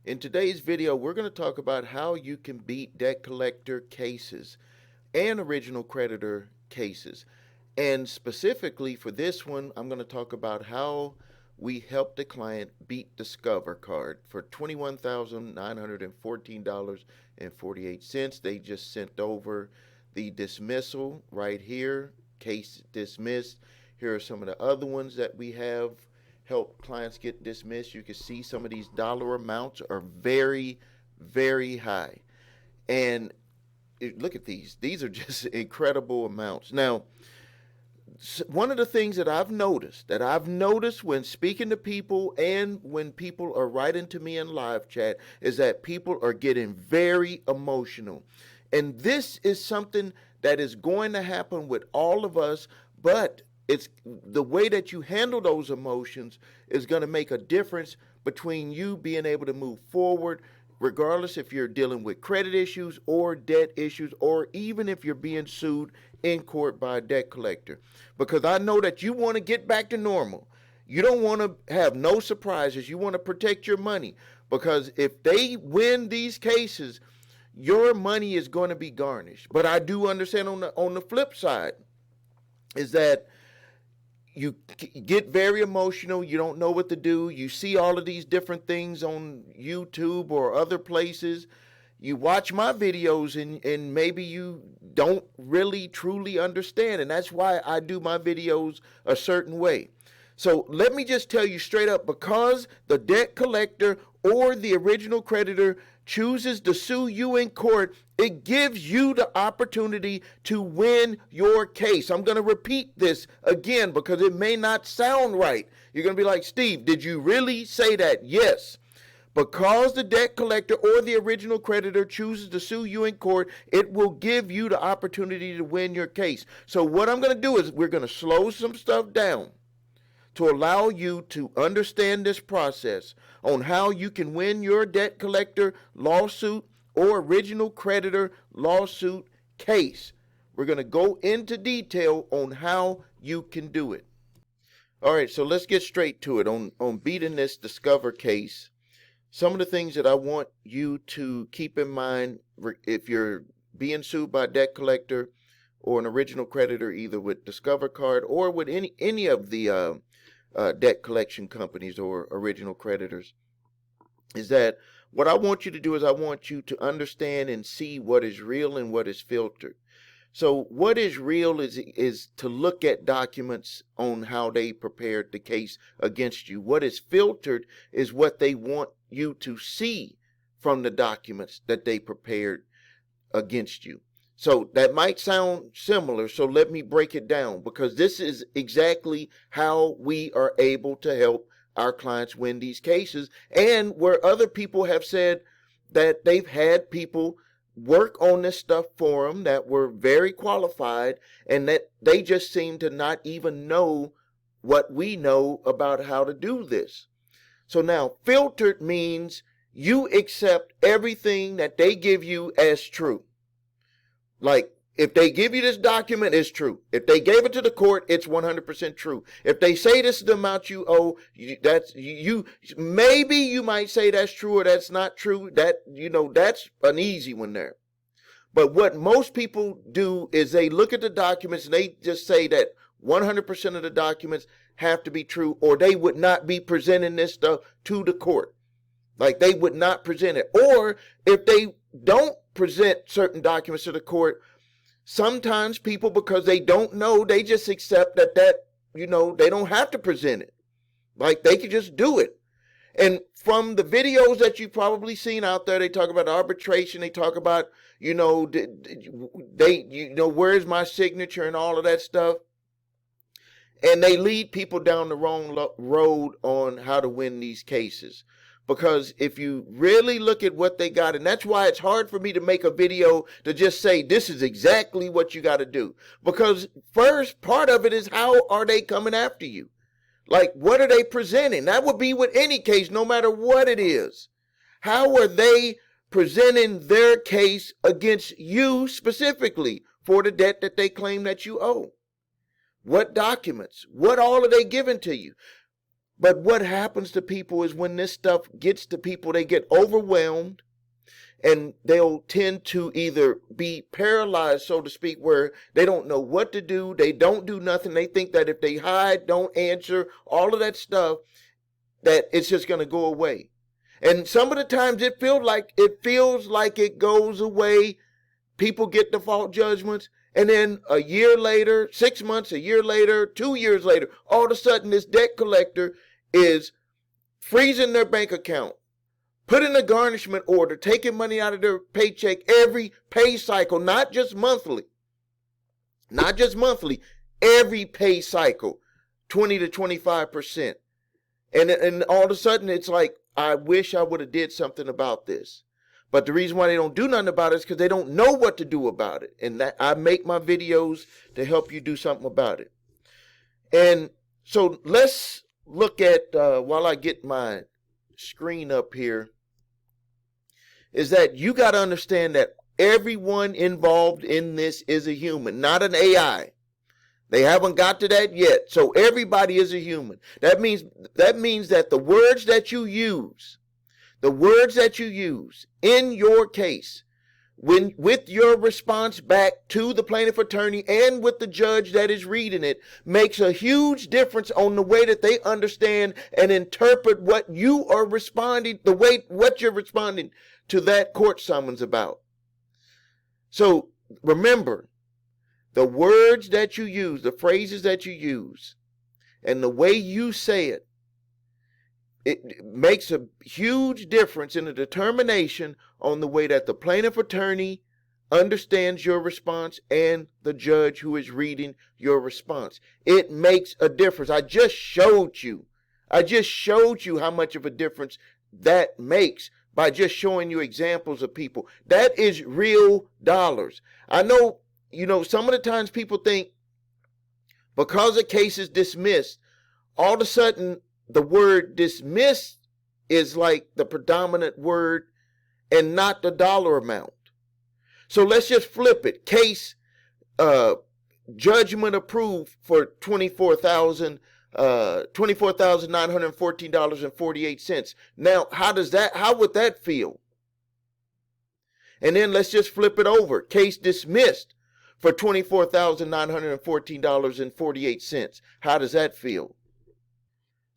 In today's video, we're going to talk about how you can beat debt collector cases and original creditor cases. And specifically for this one, I'm going to talk about how we helped the client beat Discover Card for $21,914.48. They just sent over the dismissal right here, case dismissed. Here are some of the other ones that we have help clients get dismissed. You can see some of these dollar amounts are very, very high. And look at these. These are just incredible amounts. Now, one of the things that I've noticed when speaking to people and when people are writing to me in live chat is that people are getting very emotional. And this is something that is going to happen with all of us, but it's the way that you handle those emotions is going to make a difference between you being able to move forward, regardless if you're dealing with credit issues or debt issues, or even if you're being sued in court by a debt collector. Because I know that you want to get back to normal. You don't want to have no surprises. You want to protect your money, because if they win these cases, your money is going to be garnished. But I do understand on the flip side is that you get very emotional. You don't know what to do. You see all of these different things on YouTube or other places. You watch my videos and maybe you don't really truly understand. And that's why I do my videos a certain way. So let me just tell you straight up, because the debt collector or the original creditor chooses to sue you in court, it gives you the opportunity to win your case. I'm going to repeat this again because it may not sound right. You're going to be like, Steve, did you really say that? Yes. Because the debt collector or the original creditor chooses to sue you in court, it will give you the opportunity to win your case. So what I'm going to do is we're going to slow some stuff down to allow you to understand this process on how you can win your debt collector lawsuit or original creditor lawsuit case. We're going to go into detail on how you can do it. All right, so let's get straight to it on beating this Discover case. Some of the things that I want you to keep in mind if you're being sued by a debt collector or an original creditor, either with Discover Card or with any of the debt collection companies or original creditors, is that what I want you to do is I want you to understand and see what is real and what is filtered. So what is real is to look at documents on how they prepared the case against you. What is filtered is what they want you to see from the documents that they prepared against you. So that might sound similar, so let me break it down, because this is exactly how we are able to help our clients win these cases, and where other people have said that they've had people work on this stuff for them that were very qualified, and that they just seem to not even know what we know about how to do this. So now, filtered means you accept everything that they give you as true. Like, if they give you this document, it's true. If they gave it to the court, it's 100% true. If they say this is the amount you owe, maybe you might say that's true or that's not true. That's an easy one there. But what most people do is they look at the documents and they just say that 100% of the documents have to be true, or they would not be presenting this stuff to the court. Like, they would not present it. Or if they don't present certain documents to the court, sometimes people, because they don't know, they just accept that they don't have to present it. Like, they could just do it. And from the videos that you've probably seen out there, they talk about arbitration. They talk about, where's my signature and all of that stuff. And they lead people down the wrong road on how to win these cases. Because if you really look at what they got, and that's why it's hard for me to make a video to just say, this is exactly what you got to do. Because first part of it is, how are they coming after you? Like, what are they presenting? That would be with any case, no matter what it is. How are they presenting their case against you specifically for the debt that they claim that you owe? What documents? What all are they giving to you? But what happens to people is when this stuff gets to people, they get overwhelmed, and they'll tend to either be paralyzed, so to speak, where they don't know what to do. They don't do nothing. They think that if they hide, don't answer, all of that stuff, that it's just going to go away. And some of the times it feels like it goes away. People get default judgments, and then a year later, 6 months, a year later, 2 years later, all of a sudden this debt collector is freezing their bank account, putting a garnishment order, taking money out of their paycheck every pay cycle, not just monthly, every pay cycle, 20 to 25%. And all of a sudden it's like, I wish I would have did something about this. But the reason why they don't do nothing about it is because they don't know what to do about it. And that I make my videos to help you do something about it. And so let's look at, while I get my screen up here, is that you got to understand that everyone involved in this is a human, not an AI. They haven't got to that yet. So everybody is a human. That means that the words that you use in your case, with your response back to the plaintiff attorney and with the judge that is reading it, makes a huge difference on the way that they understand and interpret what you are responding, what you're responding to that court summons about. So remember, the words that you use, the phrases that you use, and the way you say it, it makes a huge difference in the determination on the way that the plaintiff attorney understands your response and the judge who is reading your response. It makes a difference. I just showed you how much of a difference that makes by just showing you examples of people. That is real dollars. I know, some of the times people think because a case is dismissed, all of a sudden the word dismissed is like the predominant word and not the dollar amount. So let's just flip it. Case judgment approved for $24,914.48. Now, how would that feel? And then let's just flip it over. Case dismissed for $24,914.48. How does that feel?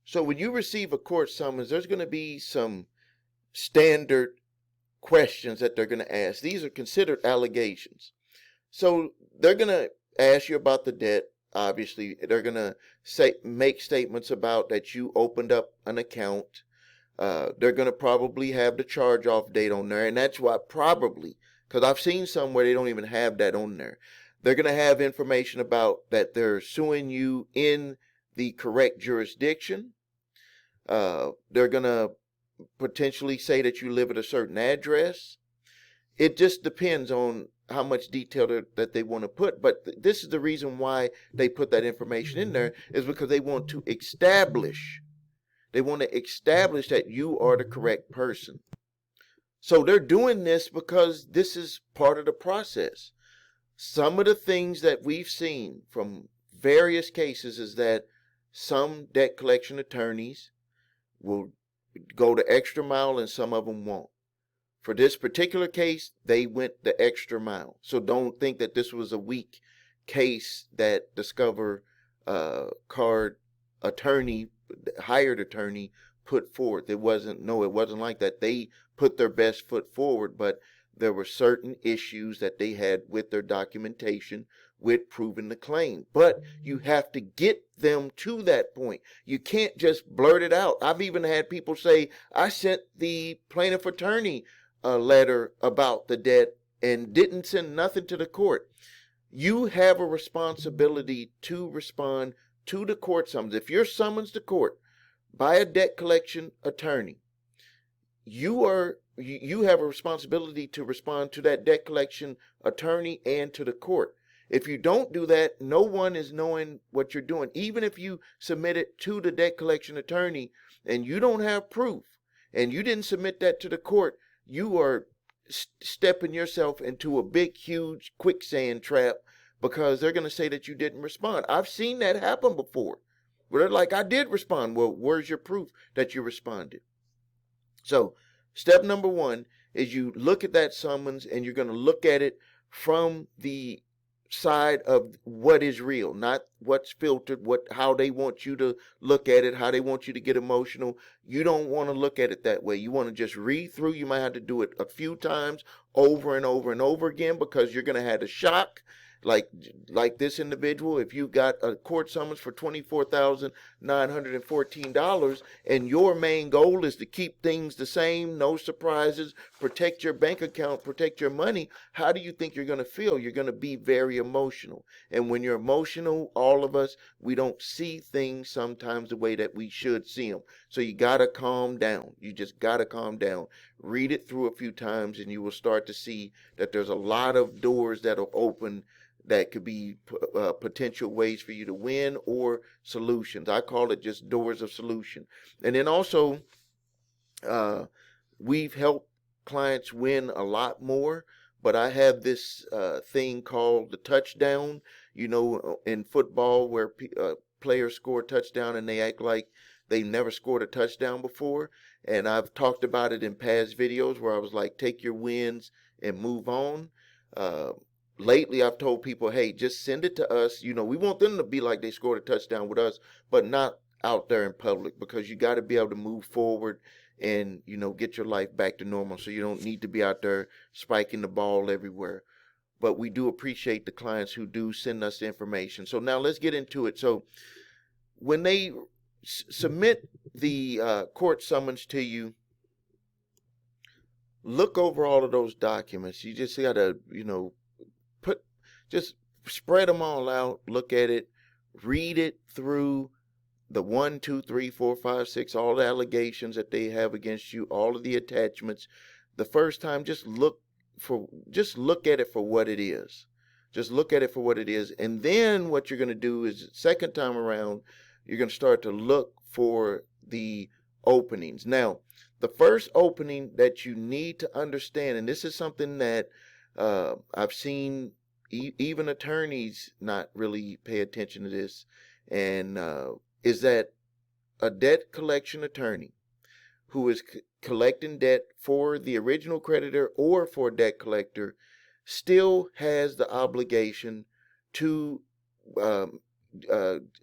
So when you receive a court summons, there's going to be some standard questions that they're going to ask. These are considered allegations. So they're going to ask you about the debt. Obviously, they're going to make statements about that you opened up an account. They're going to probably have the charge-off date on there. And that's why probably, because I've seen some where they don't even have that on there. They're going to have information about that they're suing you in the correct jurisdiction. They're going to potentially say that you live at a certain address. It just depends on how much detail that they want to put. But this is the reason why they put that information in there, is because they want to establish that you are the correct person. So they're doing this because this is part of the process. Some of the things that we've seen from various cases is that some debt collection attorneys will go the extra mile and some of them won't. For this particular case, they went the extra mile. So don't think that this was a weak case that Discover hired attorney put forth. It wasn't like that. They put their best foot forward, but there were certain issues that they had with their documentation, with proving the claim. But you have to get them to that point. You can't just blurt it out. I've even had people say, I sent the plaintiff attorney a letter about the debt and didn't send nothing to the court. You have a responsibility to respond to the court summons. If you're summoned to court by a debt collection attorney, you have a responsibility to respond to that debt collection attorney and to the court. If you don't do that, no one is knowing what you're doing. Even if you submit it to the debt collection attorney and you don't have proof and you didn't submit that to the court, you are stepping yourself into a big, huge quicksand trap, because they're going to say that you didn't respond. I've seen that happen before, Well, they're like, I did respond. Well, where's your proof that you responded? So, step number one is you look at that summons and you're going to look at it from the side of what is real, not what's filtered, how they want you to look at it, how they want you to get emotional. You don't want to look at it that way. You want to just read through. You might have to do it a few times over and over and over again because you're going to have a shock. Like this individual, if you got a court summons for $24,914 and your main goal is to keep things the same, no surprises, protect your bank account, protect your money, how do you think you're going to feel? You're going to be very emotional. And when you're emotional, all of us, we don't see things sometimes the way that we should see them. So you got to calm down. You just got to calm down. Read it through a few times and you will start to see that there's a lot of doors that'll open that could be potential ways for you to win or solutions. I call it just doors of solution. And then also, we've helped clients win a lot more, but I have this thing called the touchdown. You know, in football where players score a touchdown and they act like they never scored a touchdown before. And I've talked about it in past videos where I was like, take your wins and move on. Lately, I've told people, hey, just send it to us. You know, we want them to be like they scored a touchdown with us, but not out there in public, because you got to be able to move forward and, you know, get your life back to normal. So you don't need to be out there spiking the ball everywhere. But we do appreciate the clients who do send us the information. So now let's get into it. So when they submit the court summons to you, look over all of those documents. You just got to, you know, just spread them all out, look at it, read it through the 1, 2, 3, 4, 5, 6, all the allegations that they have against you, all of the attachments. The first time, just look at it for what it is. Just look at it for what it is. And then what you're going to do is, second time around, you're going to start to look for the openings. Now, the first opening that you need to understand, and this is something that I've seen even attorneys not really pay attention to this, and is that a debt collection attorney who is collecting debt for the original creditor or for a debt collector still has the obligation to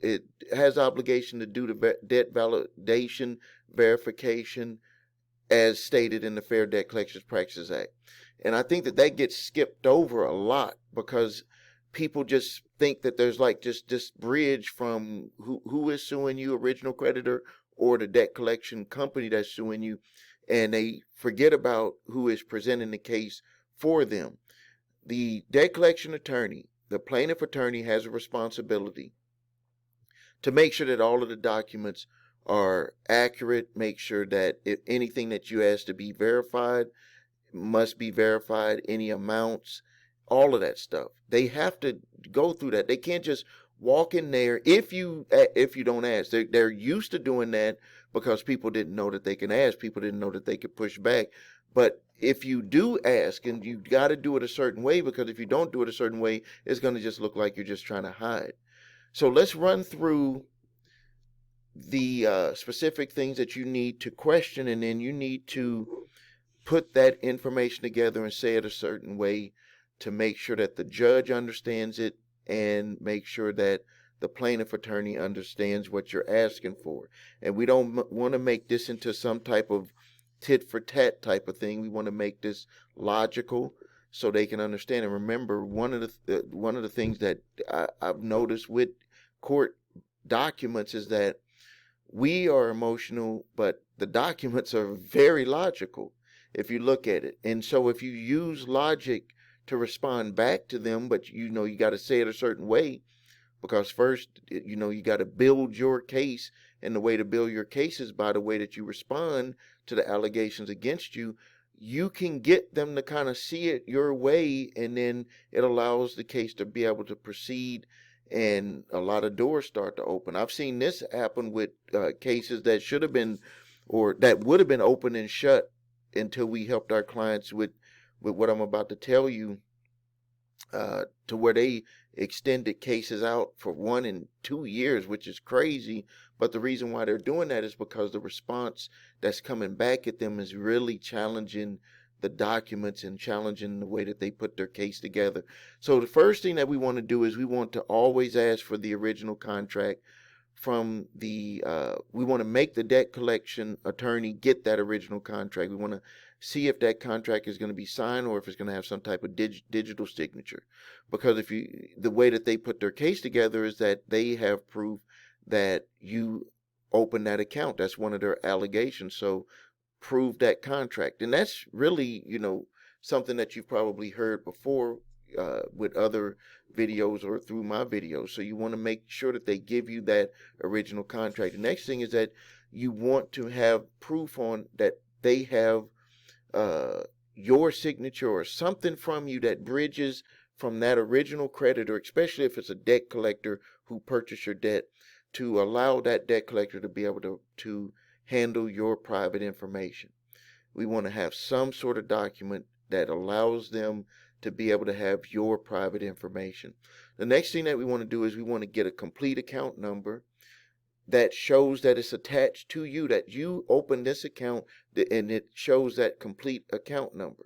it has obligation to do the debt validation verification as stated in the Fair Debt Collections Practices Act. And I think that gets skipped over a lot because people just think that there's like just this bridge from who is suing you, original creditor, or the debt collection company that's suing you, and they forget about who is presenting the case for them. The debt collection attorney, the plaintiff attorney, has a responsibility to make sure that all of the documents are accurate, make sure that if anything that you ask to be verified must be verified, any amounts, all of that stuff. They have to go through that. They can't just walk in there if you don't ask. They're used to doing that because people didn't know that they can ask. People didn't know that they could push back. But if you do ask, and you got to do it a certain way, because if you don't do it a certain way, it's going to just look like you're just trying to hide. So let's run through the specific things that you need to question, and then you need to put that information together and say it a certain way to make sure that the judge understands it and make sure that the plaintiff attorney understands what you're asking for. And we don't want to make this into some type of tit for tat type of thing. We want to make this logical so they can understand. And remember, one of the things that I've noticed with court documents is that we are emotional, but the documents are very logical if you look at it. And so if you use logic to respond back to them, but you know you got to say it a certain way, because first, you know, you got to build your case, and the way to build your case is by the way that you respond to the allegations against you. You can get them to kind of see it your way, and then it allows the case to be able to proceed, and a lot of doors start to open. I've seen this happen with cases that should have been, or that would have been open and shut until we helped our clients with what I'm about to tell you. to where they extended cases out for 1 and 2 years, which is crazy. But the reason why they're doing that is because the response that's coming back at them is really challenging the documents and challenging the way that they put their case together. So the first thing that we want to do is we want to always ask for the original contract from the we want to make the debt collection attorney get that original contract. We want to see if that contract is going to be signed or if it's going to have some type of digital signature, because if you the way that they put their case together is that they have proof that you opened that account. That's one of their allegations. So prove that contract. And that's really, something that you've probably heard before with other videos or through my videos. So you want to make sure that they give you that original contract. The next thing is that you want to have proof on that they have your signature or something from you that bridges from that original creditor, especially if it's a debt collector who purchased your debt, to allow that debt collector to be able to handle your private information. We want to have some sort of document that allows them to be able to have your private information. The next thing that we want to do is we want to get a complete account number that shows that it's attached to you, that you opened this account, and it shows that complete account number.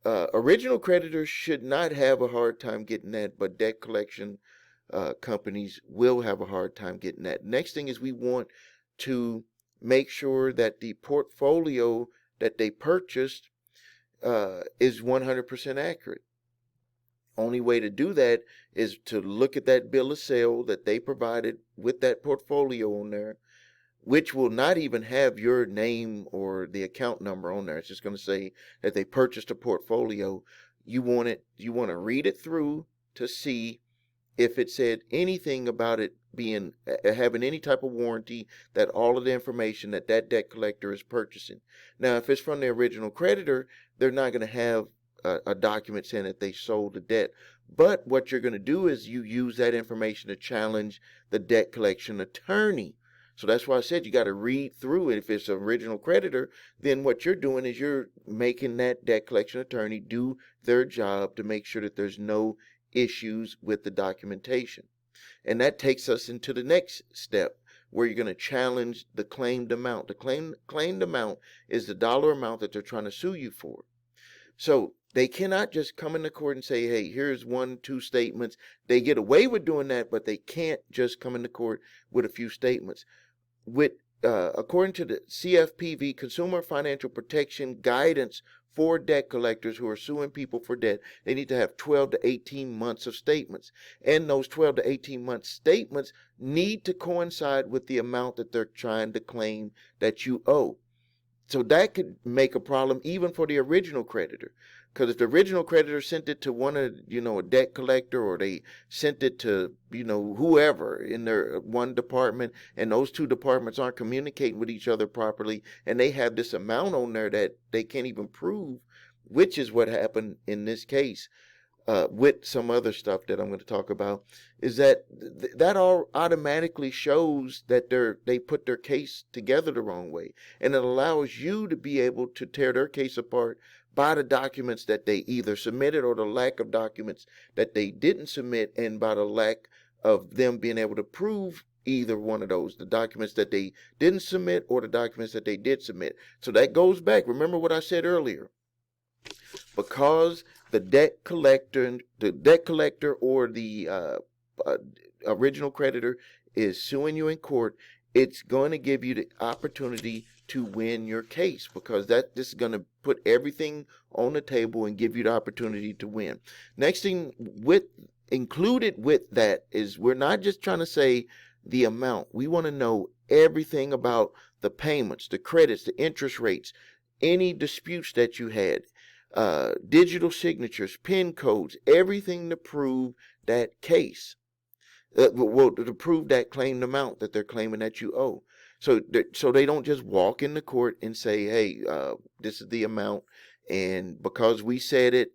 Original creditors should not have a hard time getting that, but debt collection companies will have a hard time getting that. Next thing is we want to make sure that the portfolio that they purchased is 100% accurate. Only way to do that is to look at that bill of sale that they provided with that portfolio on there, which will not even have your name or the account number on there. It's just going to say that they purchased a portfolio. You want to read it through to see if it said anything about it being having any type of warranty, that all of the information that debt collector is purchasing. Now, if it's from the original creditor, they're not going to have a document saying that they sold the debt. But what you're going to do is you use that information to challenge the debt collection attorney. So that's why I said you got to read through it. If it's an original creditor, then what you're doing is you're making that debt collection attorney do their job to make sure that there's no issues with the documentation. And that takes us into the next step, where you're going to challenge the claimed amount. The claimed amount is the dollar amount that they're trying to sue you for. So they cannot just come into court and say, hey, here's 1-2 statements. They get away with doing that, but they can't just come into court with a few statements. According to the CFPB, Consumer Financial Protection Guidance for debt collectors who are suing people for debt, they need to have 12 to 18 months of statements. And those 12 to 18 month statements need to coincide with the amount that they're trying to claim that you owe. So that could make a problem even for the original creditor. Because if the original creditor sent it to one of, a debt collector, or they sent it to, whoever in their one department, and those two departments aren't communicating with each other properly, and they have this amount on there that they can't even prove, which is what happened in this case. With some other stuff that I'm going to talk about, is that that all automatically shows that they put their case together the wrong way, and it allows you to be able to tear their case apart by the documents that they either submitted or the lack of documents that they didn't submit, and by the lack of them being able to prove either one of those, the documents that they didn't submit or the documents that they did submit. So that goes back. Remember what I said earlier. Because the debt collector or the original creditor is suing you in court, it's going to give you the opportunity to win your case, because this is going to put everything on the table and give you the opportunity to win. Next thing included with that is, we're not just trying to say the amount. We want to know everything about the payments, the credits, the interest rates, any disputes that you had, digital signatures, PIN codes, everything to prove that case. To prove that claimed amount that they're claiming that you owe. So they don't just walk in the court and say, hey, this is the amount, and because we said it,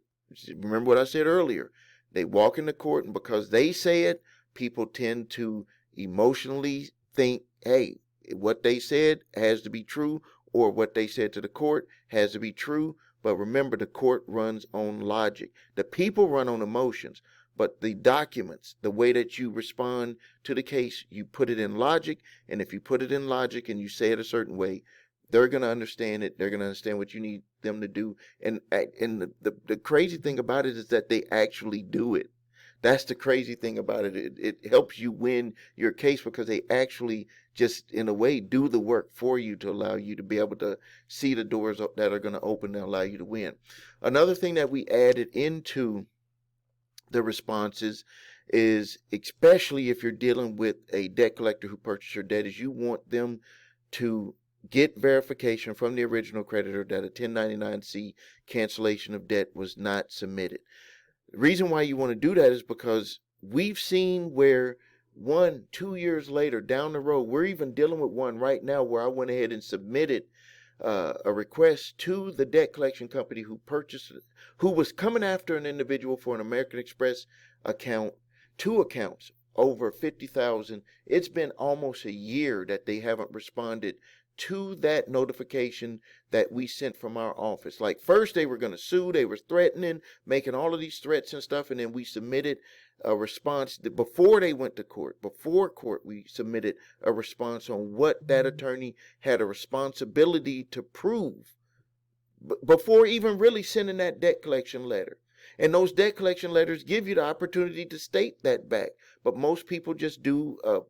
remember what I said earlier, they walk in the court, and because they say it, people tend to emotionally think, hey, what they said has to be true, or what they said to the court has to be true, But remember, the court runs on logic. The people run on emotions. But the documents, the way that you respond to the case, you put it in logic. And if you put it in logic and you say it a certain way, they're going to understand it. They're going to understand what you need them to do. And the crazy thing about it is that they actually do it. That's the crazy thing about it. It helps you win your case because they actually just, in a way, do the work for you to allow you to be able to see the doors that are going to open and allow you to win. Another thing that we added into the responses is, especially if you're dealing with a debt collector who purchased your debt, is you want them to get verification from the original creditor that a 1099-C cancellation of debt was not submitted. The reason why you want to do that is because we've seen where 1-2 years later down the road, we're even dealing with one right now where I went ahead and submitted a request to the debt collection company who purchased it, who was coming after an individual for an American Express account, 2 accounts, over $50,000. It's been almost a year that they haven't responded to that notification that we sent from our office. Like, first they were going to sue, they were threatening, making all of these threats and stuff, and then we submitted a response before they went to court. Before court, we submitted a response on what that attorney had a responsibility to prove before even really sending that debt collection letter. And those debt collection letters give you the opportunity to state that back. But most people just do a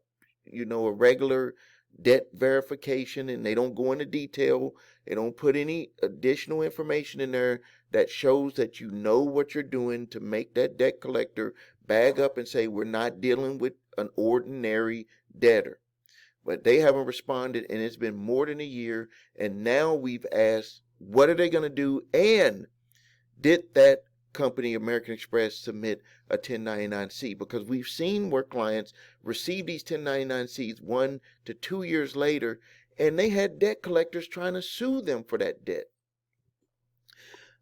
regular debt verification, and they don't go into detail. They don't put any additional information in there that shows that you know what you're doing to make that debt collector bag up and say, we're not dealing with an ordinary debtor. But they haven't responded, and it's been more than a year. And now we've asked, what are they going to do? And did that company, American Express, submit a 1099-C? Because we've seen where clients receive these 1099-Cs 1 to 2 years later, and they had debt collectors trying to sue them for that debt.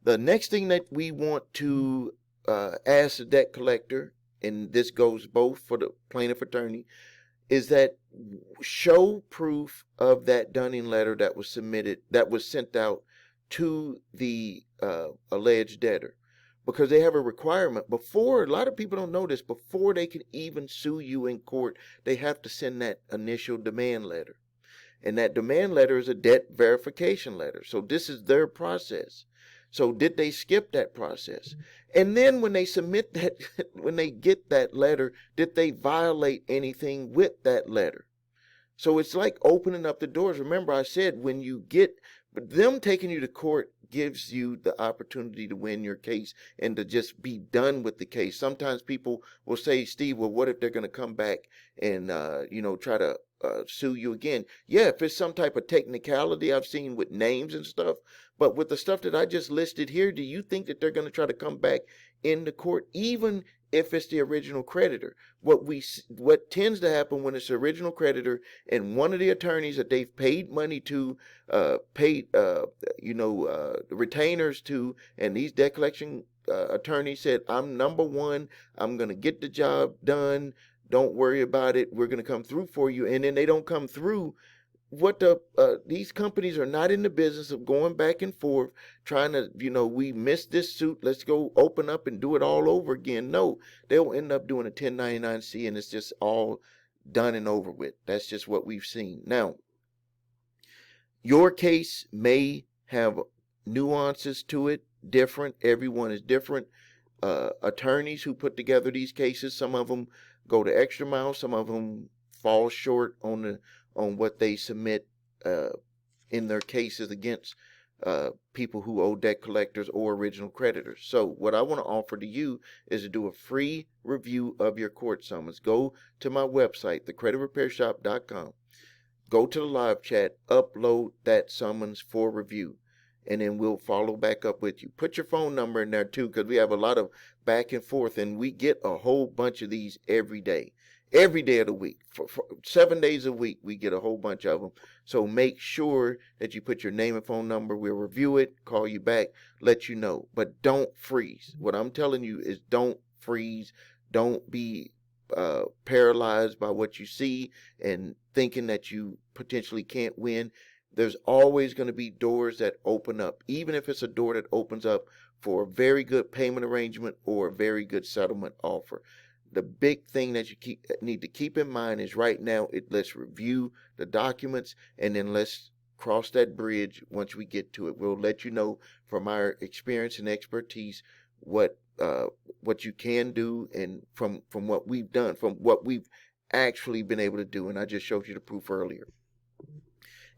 The next thing that we want to ask the debt collector, and this goes both for the plaintiff attorney, is that show proof of that dunning letter that was submitted, that was sent out to the alleged debtor. Because they have a requirement before, a lot of people don't know this, before they can even sue you in court, they have to send that initial demand letter. And that demand letter is a debt verification letter. So this is their process. So did they skip that process? And then when they submit that, when they get that letter, did they violate anything with that letter? So it's like opening up the doors. Remember, I said when you get them taking you to court gives you the opportunity to win your case and to just be done with the case. Sometimes people will say, Steve, well, what if they're going to come back and, try to sue you again? Yeah, if it's some type of technicality I've seen with names and stuff. But with the stuff that I just listed here, do you think that they're going to try to come back in the court, even if it's the original creditor? What tends to happen when it's the original creditor and one of the attorneys that they've paid money to, retainers to, and these debt collection attorneys said, I'm number one, I'm going to get the job done, don't worry about it, we're going to come through for you, and then they don't come through. These companies are not in the business of going back and forth trying to, we missed this suit, let's go open up and do it all over again. No, they'll end up doing a 1099-C, and it's just all done and over with. That's just what we've seen. Now, your case may have nuances to it, different. Everyone is different. Attorneys who put together these cases, some of them go the extra mile, some of them fall short on what they submit in their cases against people who owe debt collectors or original creditors. So what I want to offer to you is to do a free review of your court summons. Go to my website, thecreditrepairshop.com. Go to the live chat, upload that summons for review, and then we'll follow back up with you. Put your phone number in there too, because we have a lot of back and forth, and we get a whole bunch of these every day of the week. For 7 days a week, we get a whole bunch of them. So make sure that you put your name and phone number. We'll review it, call you back, let you know. But don't freeze. What I'm telling you is don't freeze. Don't be paralyzed by what you see and thinking that you potentially can't win. There's always going to be doors that open up, even if it's a door that opens up for a very good payment arrangement or a very good settlement offer. The big thing that you need to keep in mind is right now, let's review the documents, and then let's cross that bridge once we get to it. We'll let you know from our experience and expertise what you can do, and from what we've done, from what we've actually been able to do. And I just showed you the proof earlier.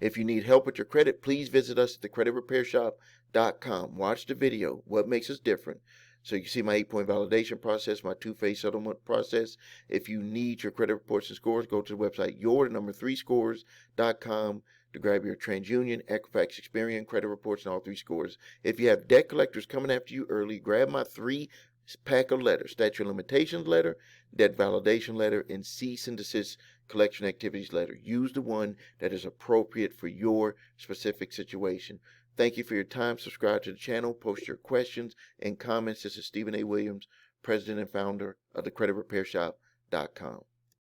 If you need help with your credit, please visit us at thecreditrepairshop.com. Watch the video, what makes us different. So you can see my 8-point validation process, my 2-phase settlement process. If you need your credit reports and scores, go to the website your3scores.com to grab your TransUnion, Equifax, Experian credit reports and all 3 scores. If you have debt collectors coming after you early, grab my 3-pack of letters: statute of limitations letter, debt validation letter, and cease and desist collection activities letter. Use the one that is appropriate for your specific situation. Thank you for your time. Subscribe to the channel. Post your questions and comments. This is Stephen A. Williams, President and founder of thecreditrepairshop.com.